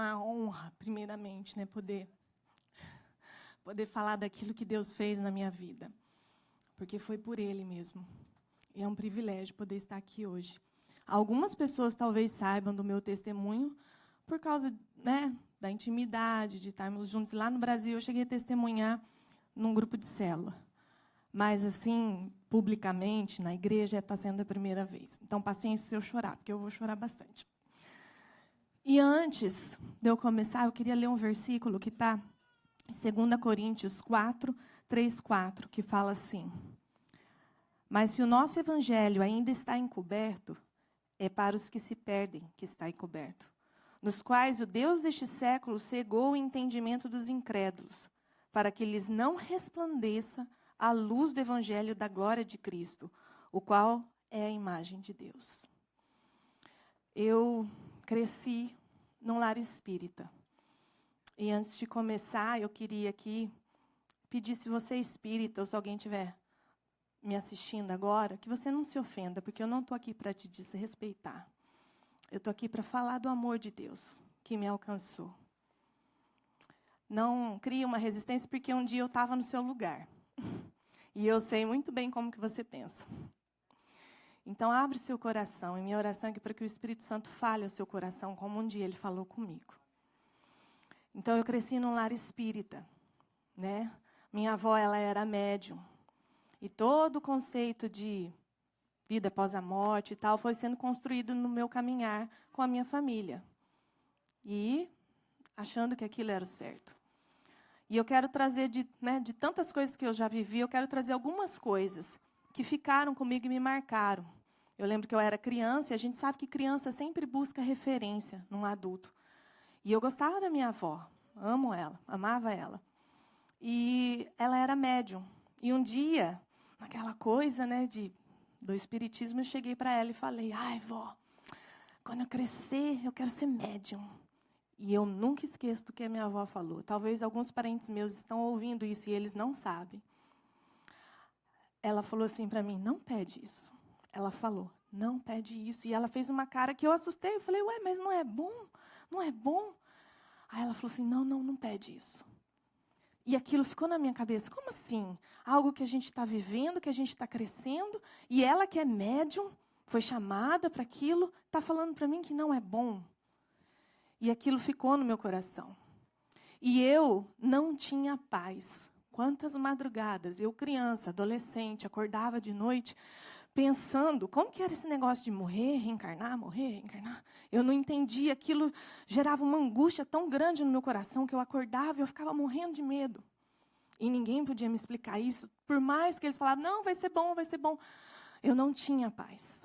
uma honra, primeiramente, né, poder falar daquilo que Deus fez na minha vida. Porque foi por Ele mesmo. E é um privilégio poder estar aqui hoje. Algumas pessoas talvez saibam do meu testemunho por causa, né, da intimidade, de estarmos juntos. Lá no Brasil, eu cheguei a testemunhar num grupo de célula. Mas, assim, publicamente, na igreja, está sendo a primeira vez. Então, paciência se eu chorar, porque eu vou chorar bastante. E antes de eu começar, eu queria ler um versículo que está em 2 Coríntios 4, 3, 4, que fala assim: mas se o nosso evangelho ainda está encoberto, é para os que se perdem que está encoberto, nos quais o Deus deste século cegou o entendimento dos incrédulos, para que lhes não resplandeça a luz do evangelho da glória de Cristo, o qual é a imagem de Deus. Eu cresci num lar espírita. E antes de começar, eu queria aqui pedir, se você é espírita ou se alguém estiver me assistindo agora, que você não se ofenda, porque eu não estou aqui para te desrespeitar. Eu estou aqui para falar do amor de Deus que me alcançou. Não crie uma resistência, porque um dia eu estava no seu lugar. E eu sei muito bem como que você pensa. Então, abre seu coração. E minha oração é para que o Espírito Santo fale ao seu coração, como um dia ele falou comigo. Então, eu cresci num lar espírita, né? Minha avó, ela era médium. E todo o conceito de vida após a morte e tal foi sendo construído no meu caminhar com a minha família. E achando que aquilo era o certo. E eu quero trazer, de tantas coisas que eu já vivi, eu quero trazer algumas coisas que ficaram comigo e me marcaram. Eu lembro que eu era criança, e a gente sabe que criança sempre busca referência num adulto. E eu gostava da minha avó, amo ela, amava ela. E ela era médium. E um dia, naquela coisa, né, do espiritismo, eu cheguei para ela e falei: ai, vó, quando eu crescer, eu quero ser médium. E eu nunca esqueço do que a minha avó falou. Talvez alguns parentes meus estão ouvindo isso e eles não sabem. Ela falou assim para mim: não pede isso. Ela falou: não pede isso. E ela fez uma cara que eu assustei. Eu falei: ué, mas não é bom? Não é bom? Aí ela falou assim: não pede isso. E aquilo ficou na minha cabeça. Como assim? Algo que a gente está vivendo, que a gente está crescendo, e ela que é médium, foi chamada para aquilo, está falando para mim que não é bom. E aquilo ficou no meu coração. E eu não tinha paz. Quantas madrugadas, eu criança, adolescente, acordava de noite, pensando, como que era esse negócio de morrer, reencarnar, morrer, reencarnar? Eu não entendia, aquilo gerava uma angústia tão grande no meu coração, que eu acordava e eu ficava morrendo de medo. E ninguém podia me explicar isso, por mais que eles falavam: não, vai ser bom, vai ser bom. Eu não tinha paz.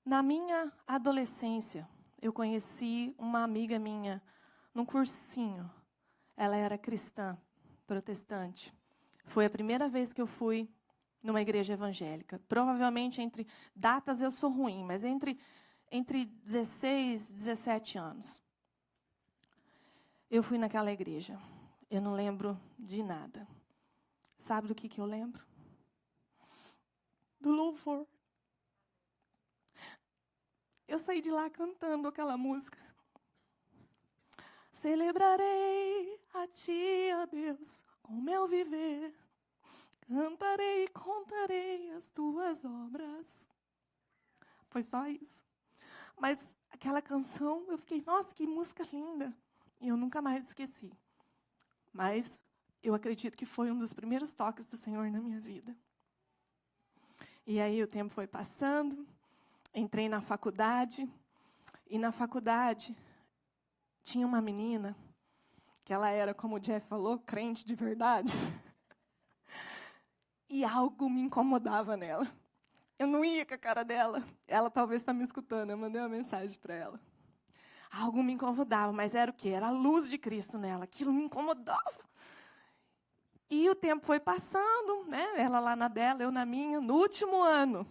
Na minha adolescência, eu conheci uma amiga minha, num cursinho. Ela era cristã, protestante. Foi a primeira vez que eu fui numa igreja evangélica. Provavelmente, entre datas eu sou ruim, mas entre 16 e 17 anos. Eu fui naquela igreja. Eu não lembro de nada. Sabe do que eu lembro? Do louvor. Eu saí de lá cantando aquela música. Celebrarei a Ti, ó Deus, com o meu viver. Cantarei e contarei as Tuas obras. Foi só isso. Mas aquela canção, eu fiquei: nossa, que música linda. E eu nunca mais esqueci. Mas eu acredito que foi um dos primeiros toques do Senhor na minha vida. E aí o tempo foi passando, entrei na faculdade. E na faculdade tinha uma menina, que ela era, como o Jeff falou, crente de verdade. E algo me incomodava nela. Eu não ia com a cara dela. Ela talvez está me escutando, eu mandei uma mensagem para ela. Algo me incomodava, mas era o quê? Era a luz de Cristo nela. Aquilo me incomodava. E o tempo foi passando, né? Ela lá na dela, eu na minha. No último ano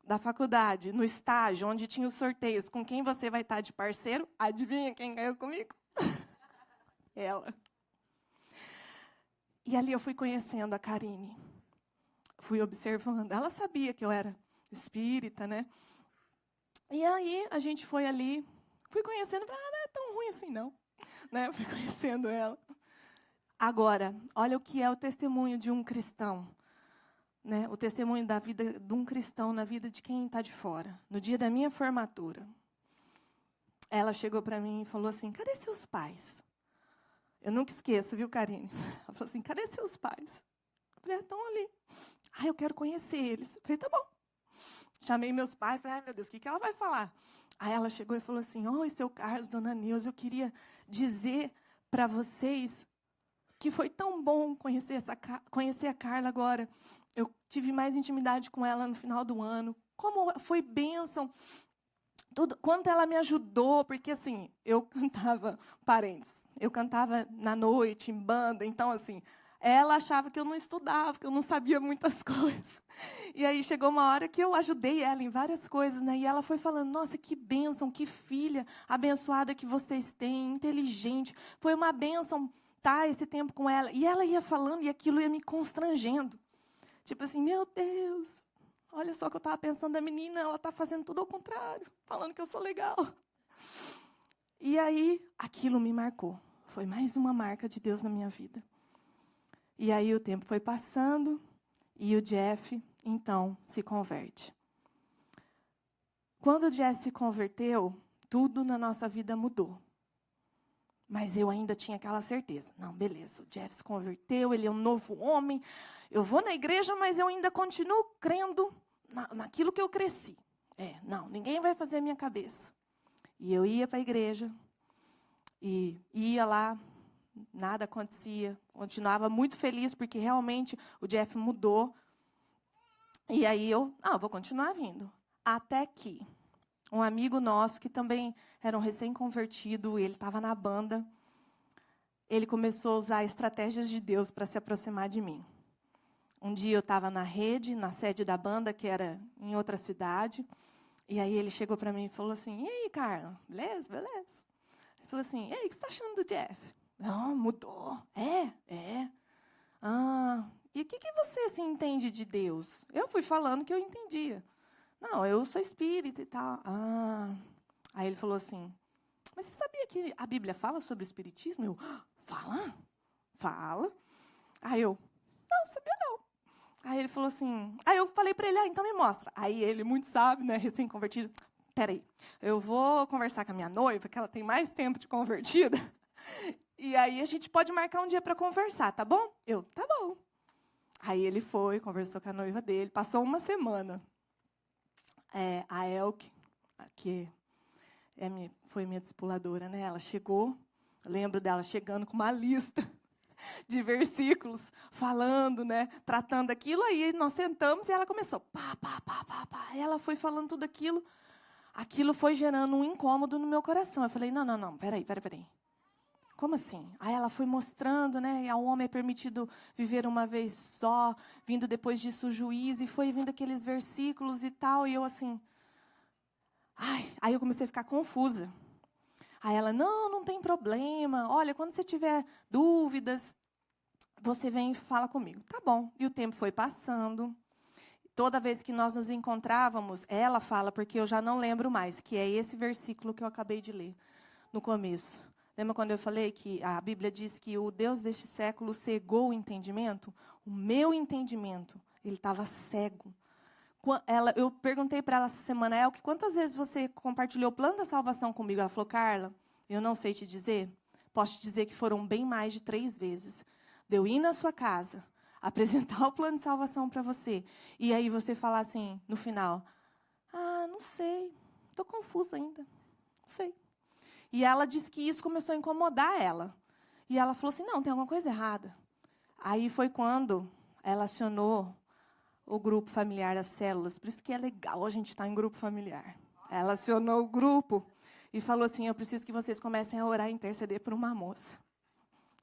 da faculdade, no estágio, onde tinha os sorteios, com quem você vai estar de parceiro, adivinha quem ganhou comigo? Ela. E ali eu fui conhecendo a Karine. Fui observando. Ela sabia que eu era espírita, né? E aí a gente foi ali Fui conhecendo, falei, não é tão ruim assim, não. Né? Fui conhecendo ela. Agora, olha o que é o testemunho de um cristão. Né? O testemunho da vida de um cristão na vida de quem está de fora. No dia da minha formatura, ela chegou para mim e falou assim, cadê seus pais? Eu nunca esqueço, viu, Karine? Ela falou assim, cadê seus pais? Eu falei, estão ali. Eu quero conhecer eles. Eu falei, tá bom. Chamei meus pais, falei, meu Deus, o que ela vai falar? Aí ela chegou e falou assim, oi, seu Carlos, dona Neuza, eu queria dizer para vocês que foi tão bom conhecer a Carla agora. Eu tive mais intimidade com ela no final do ano. Como foi bênção. Quanto ela me ajudou, porque, assim, eu cantava, parentes, eu cantava na noite, em banda, então, assim, ela achava que eu não estudava, que eu não sabia muitas coisas. E aí chegou uma hora que eu ajudei ela em várias coisas, né? E ela foi falando, nossa, que bênção, que filha abençoada que vocês têm, inteligente. Foi uma bênção estar esse tempo com ela. E ela ia falando e aquilo ia me constrangendo. Tipo assim, meu Deus, olha só o que eu estava pensando da menina, ela está fazendo tudo ao contrário, falando que eu sou legal. E aí, aquilo me marcou. Foi mais uma marca de Deus na minha vida. E aí o tempo foi passando e o Jeff, então, se converte. Quando o Jeff se converteu, tudo na nossa vida mudou. Mas eu ainda tinha aquela certeza. Não, beleza, o Jeff se converteu, ele é um novo homem. Eu vou na igreja, mas eu ainda continuo crendo naquilo que eu cresci. Não, ninguém vai fazer a minha cabeça. E eu ia para a igreja, e ia lá, nada acontecia. Continuava muito feliz, porque realmente o Jeff mudou. E aí eu, vou continuar vindo. Até que um amigo nosso, que também era um recém-convertido, ele estava na banda, ele começou a usar estratégias de Deus para se aproximar de mim. Um dia eu estava na rede, na sede da banda, que era em outra cidade, e aí ele chegou para mim e falou assim, e aí, Carla, beleza? Beleza. Ele falou assim, e aí, o que você está achando do Jeff? Não, mudou. É. E o que você assim, entende de Deus? Eu fui falando que eu entendia. Não, eu sou espírita e tal. Aí ele falou assim, mas você sabia que a Bíblia fala sobre o espiritismo? Eu, fala? Fala. Aí eu, não, sabia não. Aí ele falou assim, aí eu falei para ele, então me mostra. Aí ele, muito sábio, né, recém-convertido, peraí, eu vou conversar com a minha noiva, que ela tem mais tempo de convertida, e aí a gente pode marcar um dia para conversar, tá bom? Eu, tá bom. Aí ele foi, conversou com a noiva dele, passou uma semana. A Elke, que foi minha discipuladora, né? Ela chegou, eu lembro dela chegando com uma lista de versículos, falando, né? Tratando aquilo, aí nós sentamos e ela começou, pá. Ela foi falando tudo aquilo. Aquilo foi gerando um incômodo no meu coração. Eu falei, não, peraí. Como assim? Aí ela foi mostrando, né? Ao homem é permitido viver uma vez só, vindo depois disso o juízo, e foi vindo aqueles versículos e tal, e eu assim... Aí eu comecei a ficar confusa. Aí ela, não tem problema, olha, quando você tiver dúvidas, você vem e fala comigo. Tá bom. E o tempo foi passando. Toda vez que nós nos encontrávamos, ela fala, porque eu já não lembro mais, que é esse versículo que eu acabei de ler no começo. Lembra quando eu falei que a Bíblia diz que o Deus deste século cegou o entendimento? O meu entendimento, ele estava cego. Eu perguntei para ela essa semana, Elke, quantas vezes você compartilhou o plano da salvação comigo? Ela falou, Carla, eu não sei te dizer. Posso te dizer que foram bem mais de 3 vezes. De eu ir na sua casa, apresentar o plano de salvação para você, e aí você falar assim, no final, não sei, estou confusa ainda, não sei. E ela disse que isso começou a incomodar ela. E ela falou assim, não, tem alguma coisa errada. Aí foi quando ela acionou o grupo familiar das células. Por isso que é legal a gente estar em grupo familiar. Ela acionou o grupo e falou assim, eu preciso que vocês comecem a orar e interceder por uma moça.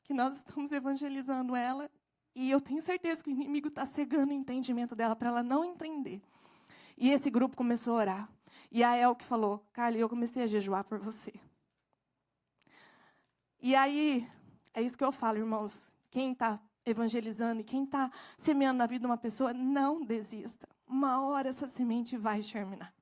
Que nós estamos evangelizando ela e eu tenho certeza que o inimigo está cegando o entendimento dela para ela não entender. E esse grupo começou a orar. E a Elke falou, Carla, eu comecei a jejuar por você. E aí, é isso que eu falo, irmãos. Quem está evangelizando e quem está semeando na vida de uma pessoa, não desista. Uma hora essa semente vai germinar.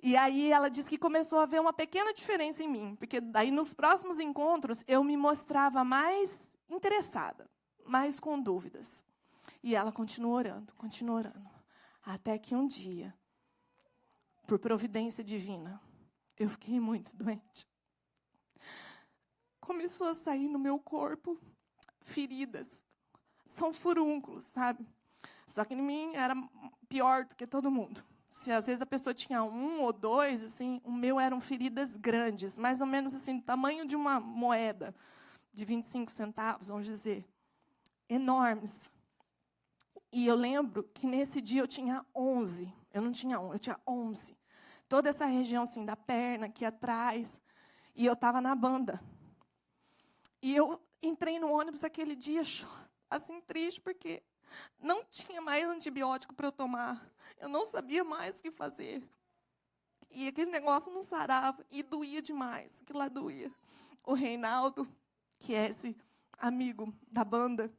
E aí ela disse que começou a ver uma pequena diferença em mim, porque daí nos próximos encontros eu me mostrava mais interessada, mais com dúvidas. E ela continuou orando, até que um dia, por providência divina, eu fiquei muito doente. Começou a sair no meu corpo feridas, são furúnculos, sabe? Só que em mim era pior do que todo mundo. Se às vezes a pessoa tinha 1 ou 2, assim, o meu eram feridas grandes, mais ou menos assim, do tamanho de uma moeda de 25 centavos, vamos dizer, enormes. E eu lembro que nesse dia eu tinha 11, eu não tinha 1, eu tinha 11. Toda essa região assim da perna, aqui atrás, e eu estava na banda. E eu entrei no ônibus aquele dia, assim, triste, porque não tinha mais antibiótico para eu tomar. Eu não sabia mais o que fazer. E aquele negócio não sarava. E doía demais. Aquilo lá doía. O Reinaldo, que é esse amigo da banda,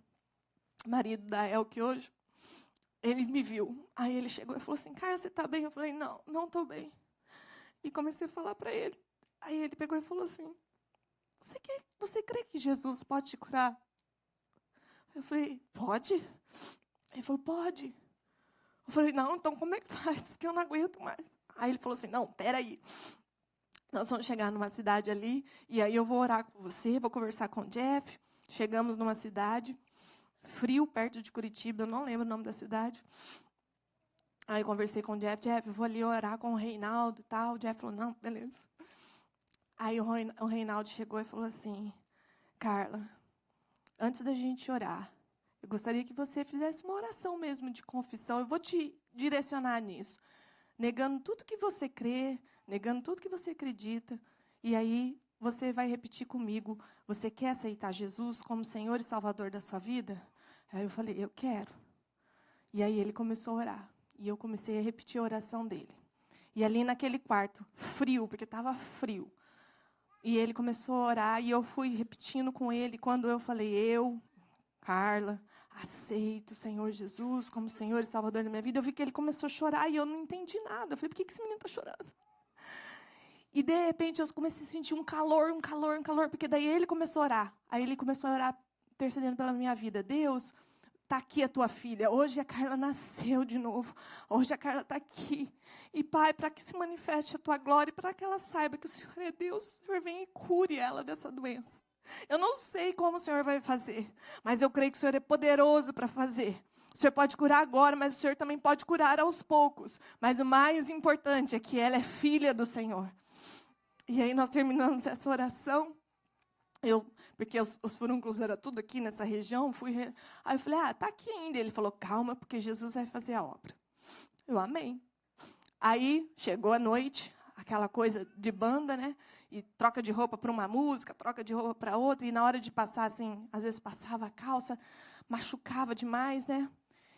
marido da Elke hoje, ele me viu. Aí ele chegou e falou assim, Carla, você está bem? Eu falei, não estou bem. E comecei a falar para ele. Aí ele pegou e falou assim, você crê que Jesus pode te curar? Eu falei, pode? Ele falou, pode. Eu falei, não, então como é que faz? Porque eu não aguento mais. Aí ele falou assim, não, peraí. Nós vamos chegar numa cidade ali, e aí eu vou orar com você, vou conversar com o Jeff. Chegamos numa cidade, frio, perto de Curitiba, eu não lembro o nome da cidade. Aí eu conversei com o Jeff, eu vou ali orar com o Reinaldo e tal. O Jeff falou, não, beleza. Aí o Reinaldo chegou e falou assim, Carla, antes da gente orar, eu gostaria que você fizesse uma oração mesmo de confissão. Eu vou te direcionar nisso. Negando tudo que você crê, negando tudo que você acredita. E aí você vai repetir comigo. Você quer aceitar Jesus como Senhor e Salvador da sua vida? Aí eu falei, eu quero. E aí ele começou a orar. E eu comecei a repetir a oração dele. E ali naquele quarto, frio, porque estava frio. E ele começou a orar e eu fui repetindo com ele. Quando eu falei, Carla, aceito o Senhor Jesus como Senhor e Salvador da minha vida, eu vi que ele começou a chorar e eu não entendi nada. Eu falei, por que esse menino está chorando? E, de repente, eu comecei a sentir um calor, porque daí ele começou a orar. Aí ele começou a orar, intercedendo pela minha vida. Deus, está aqui a tua filha. Hoje a Carla nasceu de novo. Hoje a Carla está aqui. E, Pai, para que se manifeste a tua glória, para que ela saiba que o Senhor é Deus, o Senhor vem e cure ela dessa doença. Eu não sei como o Senhor vai fazer, mas eu creio que o Senhor é poderoso para fazer. O Senhor pode curar agora, mas o Senhor também pode curar aos poucos. Mas o mais importante é que ela é filha do Senhor. E aí nós terminamos essa oração. Porque os furúnculos eram tudo aqui nessa região. Aí eu falei, está aqui ainda. Ele falou, calma, porque Jesus vai fazer a obra. Eu amei. Aí chegou a noite, aquela coisa de banda, né? E troca de roupa para uma música, troca de roupa para outra. E na hora de passar, assim, às vezes passava a calça, machucava demais, né?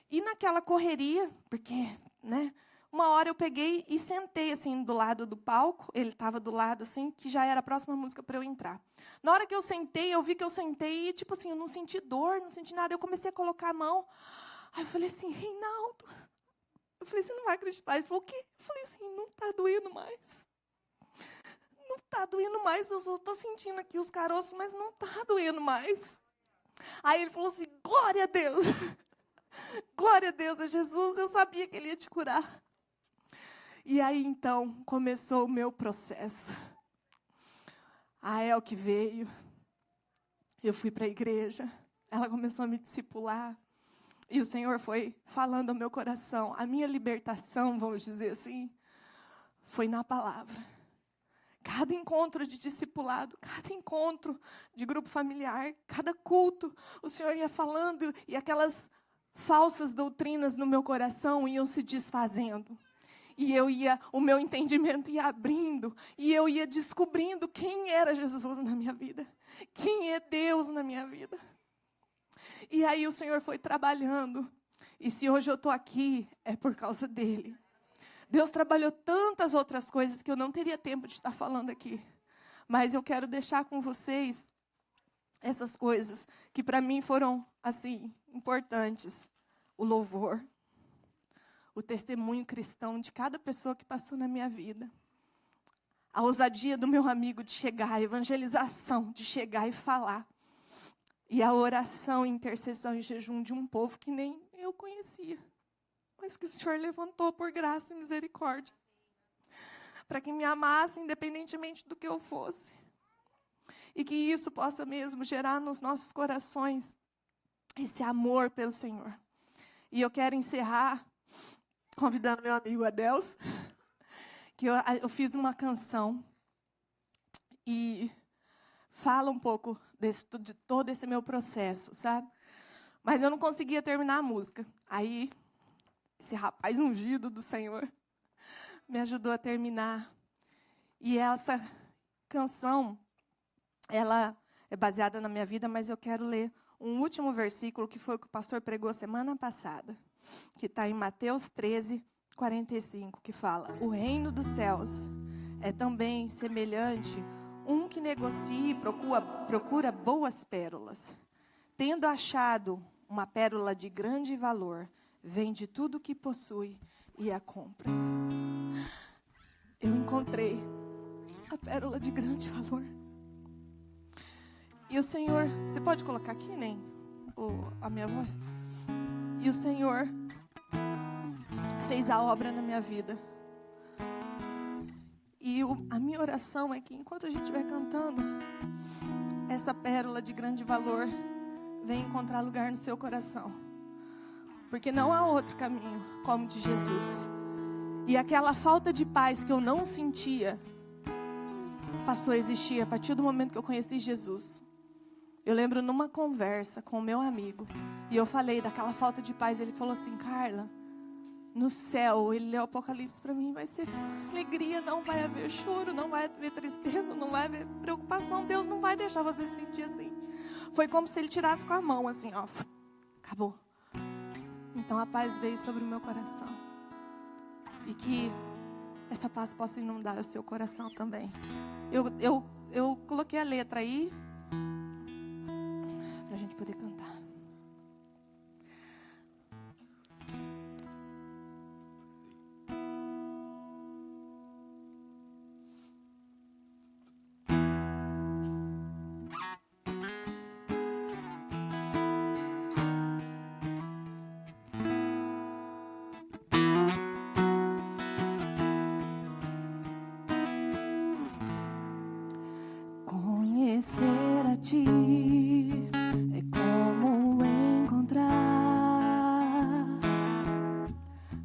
E naquela correria, porque, né? Uma hora eu peguei e sentei, assim, do lado do palco. Ele estava do lado, assim, que já era a próxima música para eu entrar. Na hora que eu sentei, eu vi que eu sentei e, tipo assim, eu não senti dor, não senti nada. Eu comecei a colocar a mão. Aí eu falei assim, Reinaldo. Eu falei, você não vai acreditar. Ele falou, o quê? Eu falei assim, não está doendo mais. Não está doendo mais. Eu estou sentindo aqui os caroços, mas não está doendo mais. Aí ele falou assim, glória a Deus. Glória a Deus, a Jesus. Eu sabia que Ele ia te curar. E aí, então, começou o meu processo. A Elke veio. Eu fui para a igreja. Ela começou a me discipular. E o Senhor foi falando ao meu coração. A minha libertação, vamos dizer assim, foi na palavra. Cada encontro de discipulado, cada encontro de grupo familiar, cada culto, o Senhor ia falando e aquelas falsas doutrinas no meu coração iam se desfazendo. E o meu entendimento ia abrindo, e eu ia descobrindo quem era Jesus na minha vida, quem é Deus na minha vida. E aí o Senhor foi trabalhando, e se hoje eu estou aqui, é por causa dEle. Deus trabalhou tantas outras coisas que eu não teria tempo de estar falando aqui. Mas eu quero deixar com vocês essas coisas que para mim foram, assim, importantes. O louvor. o testemunho cristão de cada pessoa que passou na minha vida. A ousadia do meu amigo de chegar, a evangelização de chegar e falar. E a oração, intercessão e jejum de um povo que nem eu conhecia. Mas que o Senhor levantou por graça e misericórdia. Para que me amasse independentemente do que eu fosse. E que isso possa mesmo gerar nos nossos corações esse amor pelo Senhor. E eu quero encerrar convidando meu amigo Adeus, que eu fiz uma canção e fala um pouco de todo esse meu processo, sabe? Mas eu não conseguia terminar a música. Aí, esse rapaz ungido do Senhor me ajudou a terminar. E essa canção, ela é baseada na minha vida, mas eu quero ler um último versículo, que foi o que o pastor pregou semana passada, que está em Mateus 13, 45, que fala: o reino dos céus é também semelhante um que negocia e procura boas pérolas. Tendo achado uma pérola de grande valor, vende tudo o que possui e a compra. Eu encontrei a pérola de grande valor. E o Senhor, você pode colocar aqui, nem? A minha voz? E o Senhor fez a obra na minha vida. E a minha oração é que enquanto a gente estiver cantando, essa pérola de grande valor venha encontrar lugar no seu coração. Porque não há outro caminho como o de Jesus. E aquela falta de paz que eu não sentia, passou a existir a partir do momento que eu conheci Jesus. Eu lembro numa conversa com o meu amigo, e eu falei daquela falta de paz, ele falou assim: Carla, no céu, ele leu o Apocalipse para mim, vai ser alegria, não vai haver choro, não vai haver tristeza, não vai haver preocupação, Deus não vai deixar você se sentir assim. Foi como se ele tirasse com a mão, assim, ó, acabou. Então a paz veio sobre o meu coração, e que essa paz possa inundar o seu coração também. Eu coloquei a letra aí, para a gente poder cantar. Conhecer a Ti é como encontrar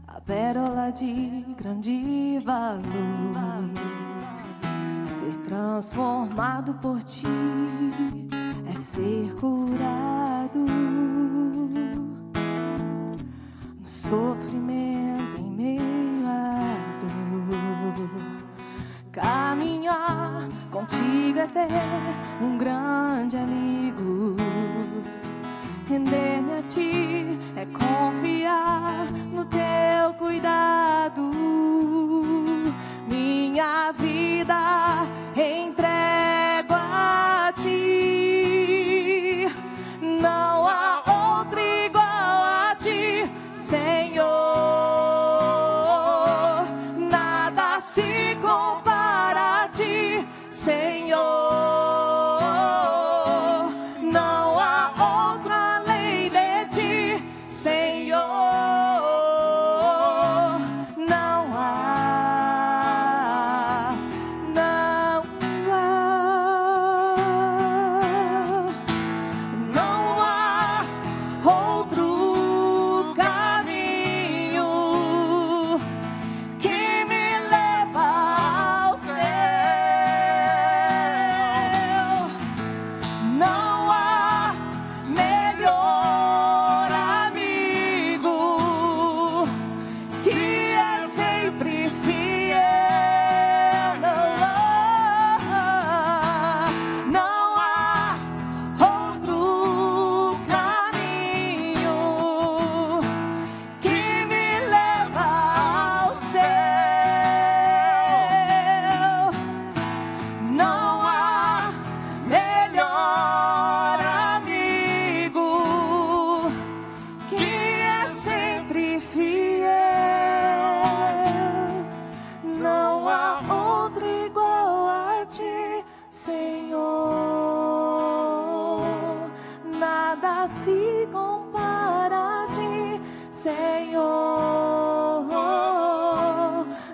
a pérola de grande valor. Ser transformado por Ti é ser curado no sofrimento, em meio à dor. Caminhar contigo é ter um grande amigo. Render-me a Ti é confiar no Teu cuidado. Minha vida entrego a Ti. Não há outro igual a Ti, Senhor. Nada se compara a Ti, Senhor. Não há outro além de Ti, Senhor. Não há, não há. Senhor, nada se compara a ti, Senhor.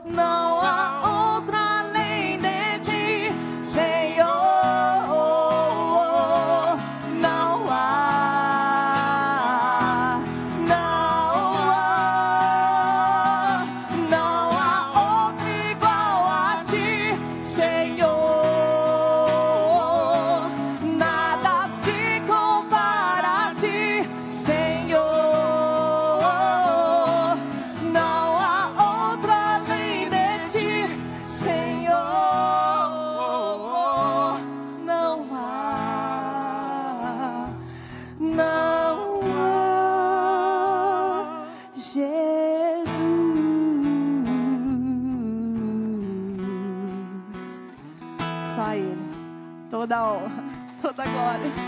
Não há outra além de ti, Senhor. Não há, não há outro igual a ti, Senhor. Nada se compara a ti, Senhor. Não há outro além de ti, Senhor. Não há, não há, Jesus. Só Ele. Toda a honra, toda a glória.